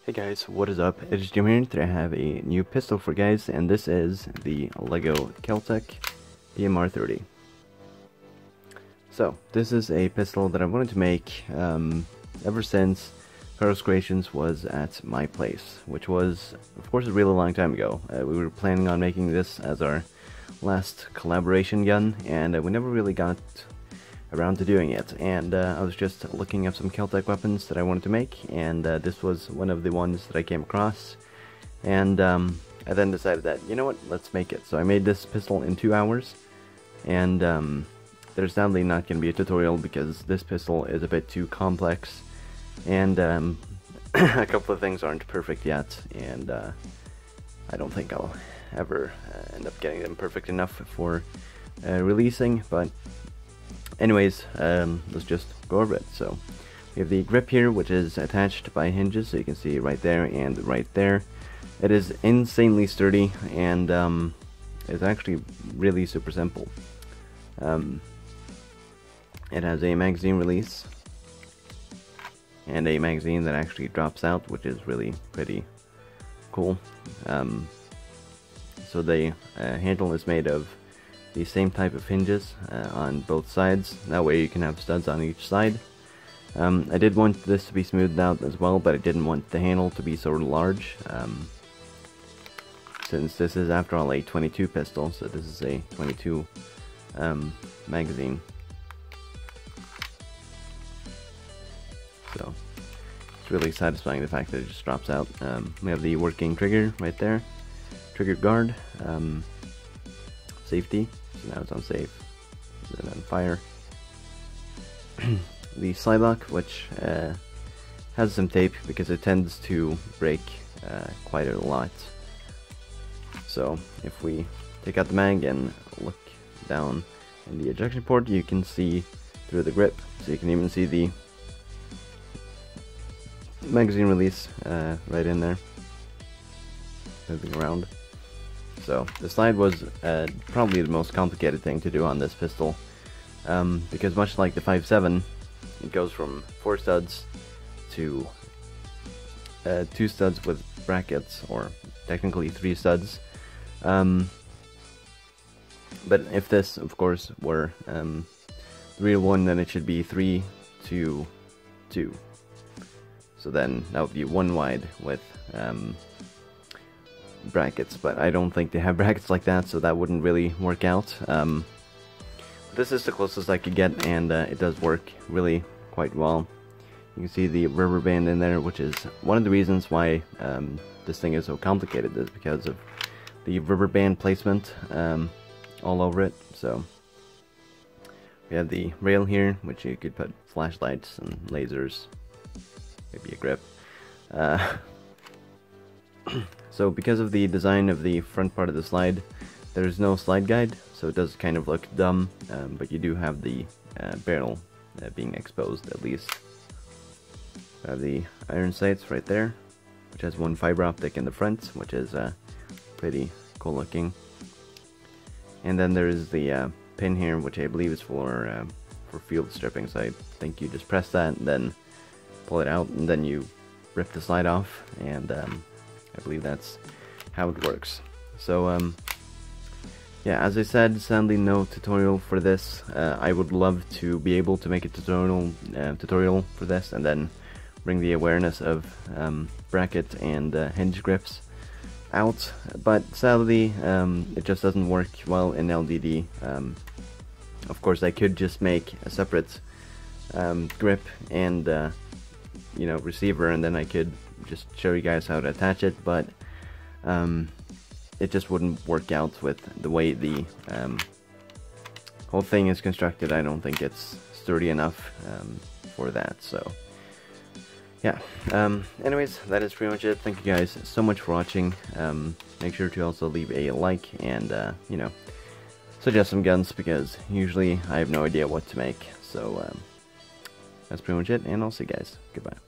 Hey guys, what is up? It's Jim here. Today I have a new pistol for you guys, and this is the LEGO Keltec PMR 30. So, this is a pistol that I wanted to make ever since Heroes Creations was at my place, which was, of course, a really long time ago. We were planning on making this as our last collaboration gun, and we never really got around to doing it, and I was just looking up some Keltec weapons that I wanted to make, and this was one of the ones that I came across, and I then decided that, you know what, let's make it. So I made this pistol in 2 hours, and there's sadly not going to be a tutorial because this pistol is a bit too complex, and a couple of things aren't perfect yet, and I don't think I'll ever end up getting them perfect enough for releasing, but anyways, let's just go over it. So we have the grip here, which is attached by hinges, so you can see right there and right there. It is insanely sturdy, and it's actually really super simple. It has a magazine release and a magazine that actually drops out, which is really pretty cool. So the handle is made of the same type of hinges on both sides. That way you can have studs on each side. I did want this to be smoothed out as well, but I didn't want the handle to be so large, since this is, after all, a 22 pistol, so this is a 22 magazine. So it's really satisfying, the fact that it just drops out. We have the working trigger right there, trigger guard, safety. So now it's on safe, then on fire. The slide lock, which has some tape because it tends to break quite a lot. So if we take out the mag and look down in the ejection port, you can see through the grip, so you can even see the magazine release right in there, moving around. So the slide was probably the most complicated thing to do on this pistol, because much like the 5.7, it goes from 4 studs to 2 studs with brackets, or technically 3 studs. But if this, of course, were 3 to 1, then it should be 3 to 2. So then that would be 1 wide with brackets, but I don't think they have brackets like that, so that wouldn't really work out. This is the closest I could get, and it does work really quite well. You can see the rubber band in there, which is one of the reasons why this thing is so complicated, is because of the rubber band placement all over it. So we have the rail here, which you could put flashlights and lasers, maybe a grip. So because of the design of the front part of the slide, there's no slide guide, so it does kind of look dumb, but you do have the barrel being exposed, at least. We have the iron sights right there, which has 1 fiber optic in the front, which is pretty cool looking. And then there is the pin here, which I believe is for field stripping, so I think you just press that and then pull it out, and then you rip the slide off, and I believe that's how it works. So yeah, as I said, sadly no tutorial for this. I would love to be able to make a tutorial for this, and then bring the awareness of bracket and hinge grips out, but sadly it just doesn't work well in LDD. Of course, I could just make a separate grip and you know, receiver, and then I could just show you guys how to attach it, but it just wouldn't work out with the way the whole thing is constructed. I don't think it's sturdy enough for that. So yeah, anyways, that is pretty much it. Thank you guys so much for watching. Make sure to also leave a like, and you know, suggest some guns, because usually I have no idea what to make. So that's pretty much it, and I'll see you guys. Goodbye.